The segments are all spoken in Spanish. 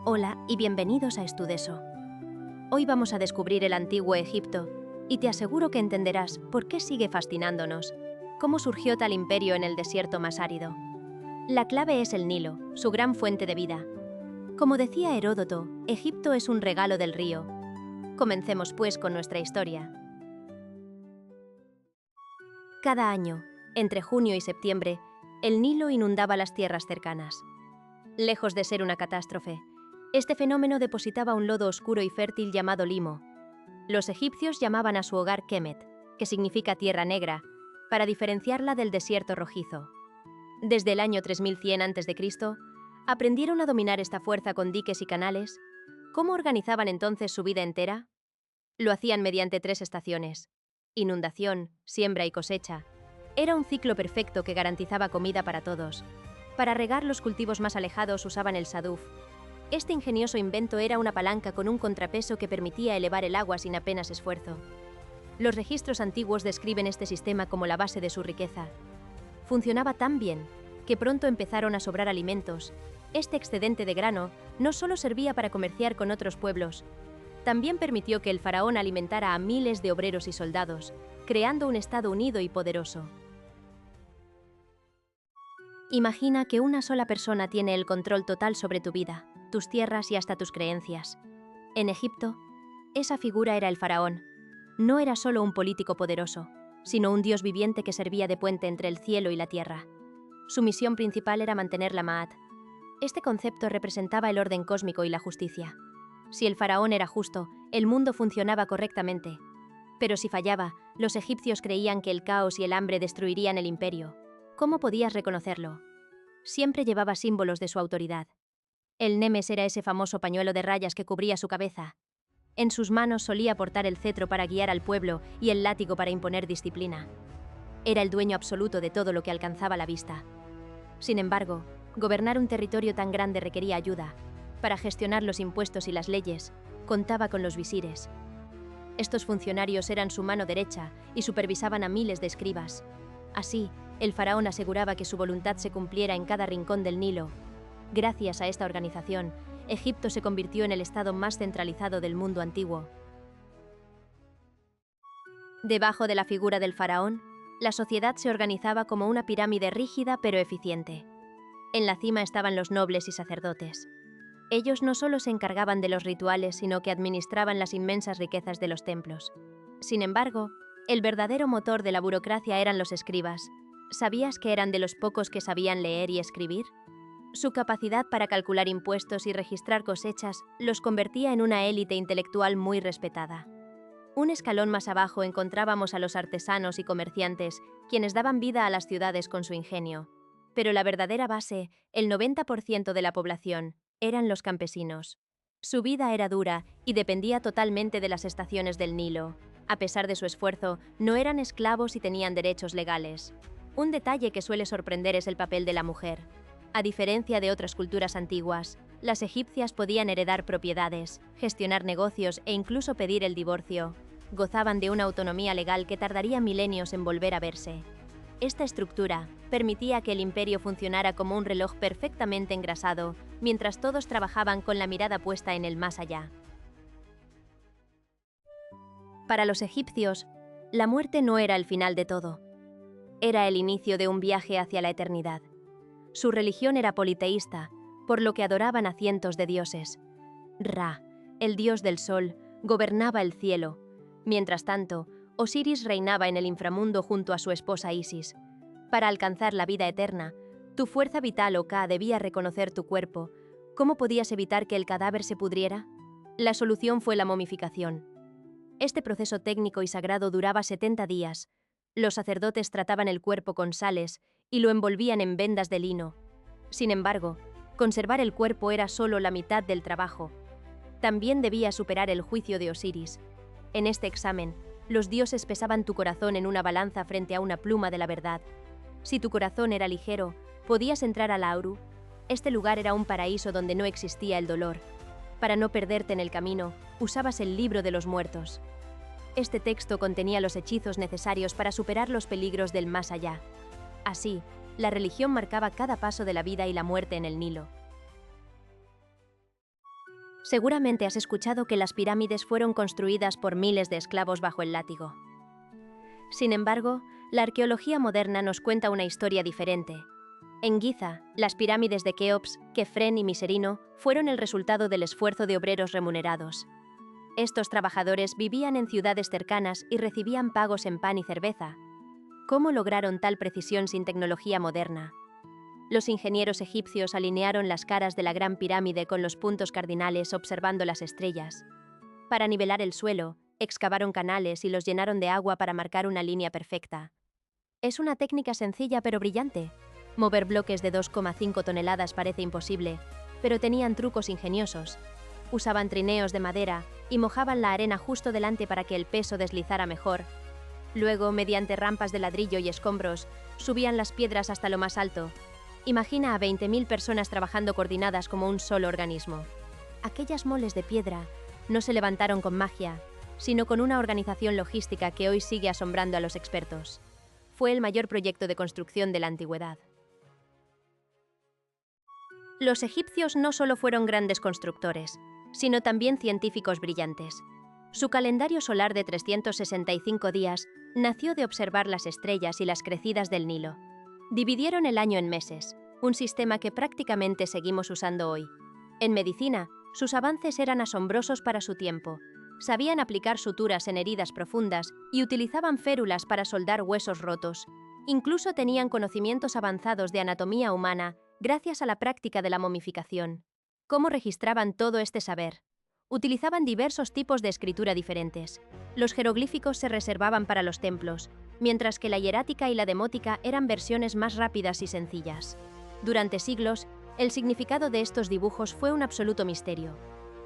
Hola y bienvenidos a Estudeso. Hoy vamos a descubrir el antiguo Egipto y te aseguro que entenderás por qué sigue fascinándonos, cómo surgió tal imperio en el desierto más árido. La clave es el Nilo, su gran fuente de vida. Como decía Heródoto, Egipto es un regalo del río. Comencemos pues con nuestra historia. Cada año, entre junio y septiembre, el Nilo inundaba las tierras cercanas. Lejos de ser una catástrofe, este fenómeno depositaba un lodo oscuro y fértil llamado limo. Los egipcios llamaban a su hogar Kemet, que significa tierra negra, para diferenciarla del desierto rojizo. Desde el año 3100 a.C., aprendieron a dominar esta fuerza con diques y canales. ¿Cómo organizaban entonces su vida entera? Lo hacían mediante 3 estaciones: inundación, siembra y cosecha. Era un ciclo perfecto que garantizaba comida para todos. Para regar los cultivos más alejados usaban el saduf. Este ingenioso invento era una palanca con un contrapeso que permitía elevar el agua sin apenas esfuerzo. Los registros antiguos describen este sistema como la base de su riqueza. Funcionaba tan bien que pronto empezaron a sobrar alimentos. Este excedente de grano no solo servía para comerciar con otros pueblos, también permitió que el faraón alimentara a miles de obreros y soldados, creando un estado unido y poderoso. Imagina que una sola persona tiene el control total sobre tu vida, tus tierras y hasta tus creencias. En Egipto, esa figura era el faraón. No era solo un político poderoso, sino un dios viviente que servía de puente entre el cielo y la tierra. Su misión principal era mantener la Ma'at. Este concepto representaba el orden cósmico y la justicia. Si el faraón era justo, el mundo funcionaba correctamente. Pero si fallaba, los egipcios creían que el caos y el hambre destruirían el imperio. ¿Cómo podías reconocerlo? Siempre llevaba símbolos de su autoridad. El nemes era ese famoso pañuelo de rayas que cubría su cabeza. En sus manos solía portar el cetro para guiar al pueblo y el látigo para imponer disciplina. Era el dueño absoluto de todo lo que alcanzaba la vista. Sin embargo, gobernar un territorio tan grande requería ayuda. Para gestionar los impuestos y las leyes, contaba con los visires. Estos funcionarios eran su mano derecha y supervisaban a miles de escribas. Así, el faraón aseguraba que su voluntad se cumpliera en cada rincón del Nilo. Gracias a esta organización, Egipto se convirtió en el estado más centralizado del mundo antiguo. Debajo de la figura del faraón, la sociedad se organizaba como una pirámide rígida pero eficiente. En la cima estaban los nobles y sacerdotes. Ellos no solo se encargaban de los rituales, sino que administraban las inmensas riquezas de los templos. Sin embargo, el verdadero motor de la burocracia eran los escribas. ¿Sabías que eran de los pocos que sabían leer y escribir? Su capacidad para calcular impuestos y registrar cosechas los convertía en una élite intelectual muy respetada. Un escalón más abajo encontrábamos a los artesanos y comerciantes, quienes daban vida a las ciudades con su ingenio. Pero la verdadera base, el 90% de la población, eran los campesinos. Su vida era dura y dependía totalmente de las estaciones del Nilo. A pesar de su esfuerzo, no eran esclavos y tenían derechos legales. Un detalle que suele sorprender es el papel de la mujer. A diferencia de otras culturas antiguas, las egipcias podían heredar propiedades, gestionar negocios e incluso pedir el divorcio. Gozaban de una autonomía legal que tardaría milenios en volver a verse. Esta estructura permitía que el imperio funcionara como un reloj perfectamente engrasado, mientras todos trabajaban con la mirada puesta en el más allá. Para los egipcios, la muerte no era el final de todo. Era el inicio de un viaje hacia la eternidad. Su religión era politeísta, por lo que adoraban a cientos de dioses. Ra, el dios del sol, gobernaba el cielo. Mientras tanto, Osiris reinaba en el inframundo junto a su esposa Isis. Para alcanzar la vida eterna, tu fuerza vital o Ka debía reconocer tu cuerpo. ¿Cómo podías evitar que el cadáver se pudriera? La solución fue la momificación. Este proceso técnico y sagrado duraba 70 días. Los sacerdotes trataban el cuerpo con sales y lo envolvían en vendas de lino. Sin embargo, conservar el cuerpo era solo la mitad del trabajo. También debía superar el juicio de Osiris. En este examen, los dioses pesaban tu corazón en una balanza frente a una pluma de la verdad. Si tu corazón era ligero, podías entrar al Auru. Este lugar era un paraíso donde no existía el dolor. Para no perderte en el camino, usabas el libro de los muertos. Este texto contenía los hechizos necesarios para superar los peligros del más allá. Así, la religión marcaba cada paso de la vida y la muerte en el Nilo. Seguramente has escuchado que las pirámides fueron construidas por miles de esclavos bajo el látigo. Sin embargo, la arqueología moderna nos cuenta una historia diferente. En Giza, las pirámides de Keops, Kefren y Miserino fueron el resultado del esfuerzo de obreros remunerados. Estos trabajadores vivían en ciudades cercanas y recibían pagos en pan y cerveza. ¿Cómo lograron tal precisión sin tecnología moderna? Los ingenieros egipcios alinearon las caras de la Gran Pirámide con los puntos cardinales observando las estrellas. Para nivelar el suelo, excavaron canales y los llenaron de agua para marcar una línea perfecta. Es una técnica sencilla pero brillante. Mover bloques de 2,5 toneladas parece imposible, pero tenían trucos ingeniosos. Usaban trineos de madera y mojaban la arena justo delante para que el peso deslizara mejor. Luego, mediante rampas de ladrillo y escombros, subían las piedras hasta lo más alto. Imagina a 20.000 personas trabajando coordinadas como un solo organismo. Aquellas moles de piedra no se levantaron con magia, sino con una organización logística que hoy sigue asombrando a los expertos. Fue el mayor proyecto de construcción de la antigüedad. Los egipcios no solo fueron grandes constructores, sino también científicos brillantes. Su calendario solar de 365 días nació de observar las estrellas y las crecidas del Nilo. Dividieron el año en meses, un sistema que prácticamente seguimos usando hoy. En medicina, sus avances eran asombrosos para su tiempo. Sabían aplicar suturas en heridas profundas y utilizaban férulas para soldar huesos rotos. Incluso tenían conocimientos avanzados de anatomía humana gracias a la práctica de la momificación. ¿Cómo registraban todo este saber? Utilizaban diversos tipos de escritura diferentes. Los jeroglíficos se reservaban para los templos, mientras que la hierática y la demótica eran versiones más rápidas y sencillas. Durante siglos, el significado de estos dibujos fue un absoluto misterio.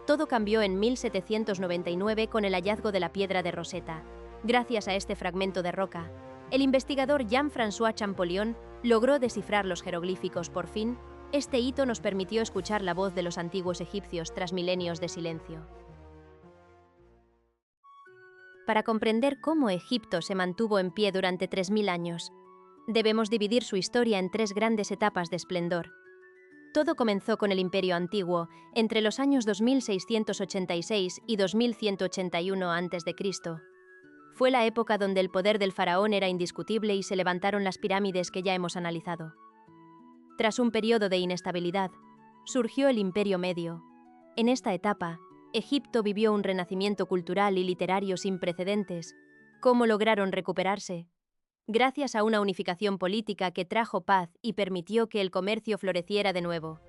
Todo cambió en 1799 con el hallazgo de la piedra de Rosetta. Gracias a este fragmento de roca, el investigador Jean-François Champollion logró descifrar los jeroglíficos por fin. Este hito nos permitió escuchar la voz de los antiguos egipcios tras milenios de silencio. Para comprender cómo Egipto se mantuvo en pie durante 3.000 años, debemos dividir su historia en 3 grandes etapas de esplendor. Todo comenzó con el Imperio Antiguo, entre los años 2686 y 2181 a.C. Fue la época donde el poder del faraón era indiscutible y se levantaron las pirámides que ya hemos analizado. Tras un periodo de inestabilidad, surgió el Imperio Medio. En esta etapa, Egipto vivió un renacimiento cultural y literario sin precedentes. ¿Cómo lograron recuperarse? Gracias a una unificación política que trajo paz y permitió que el comercio floreciera de nuevo.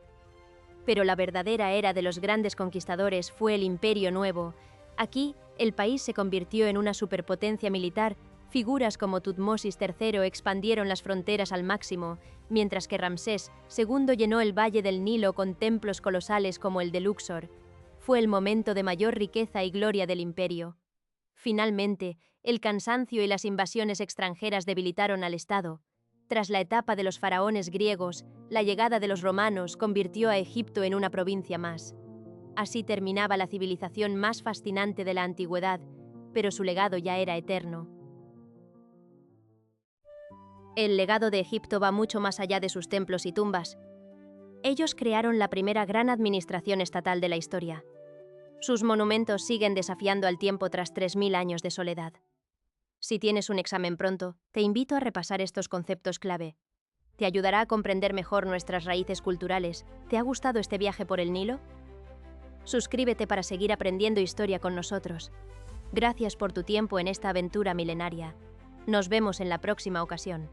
Pero la verdadera era de los grandes conquistadores fue el Imperio Nuevo. Aquí, el país se convirtió en una superpotencia militar. Figuras como Tutmosis III expandieron las fronteras al máximo, mientras que Ramsés II llenó el valle del Nilo con templos colosales como el de Luxor. Fue el momento de mayor riqueza y gloria del imperio. Finalmente, el cansancio y las invasiones extranjeras debilitaron al Estado. Tras la etapa de los faraones griegos, la llegada de los romanos convirtió a Egipto en una provincia más. Así terminaba la civilización más fascinante de la antigüedad, pero su legado ya era eterno. El legado de Egipto va mucho más allá de sus templos y tumbas. Ellos crearon la primera gran administración estatal de la historia. Sus monumentos siguen desafiando al tiempo tras 3.000 años de soledad. Si tienes un examen pronto, te invito a repasar estos conceptos clave. Te ayudará a comprender mejor nuestras raíces culturales. ¿Te ha gustado este viaje por el Nilo? Suscríbete para seguir aprendiendo historia con nosotros. Gracias por tu tiempo en esta aventura milenaria. Nos vemos en la próxima ocasión.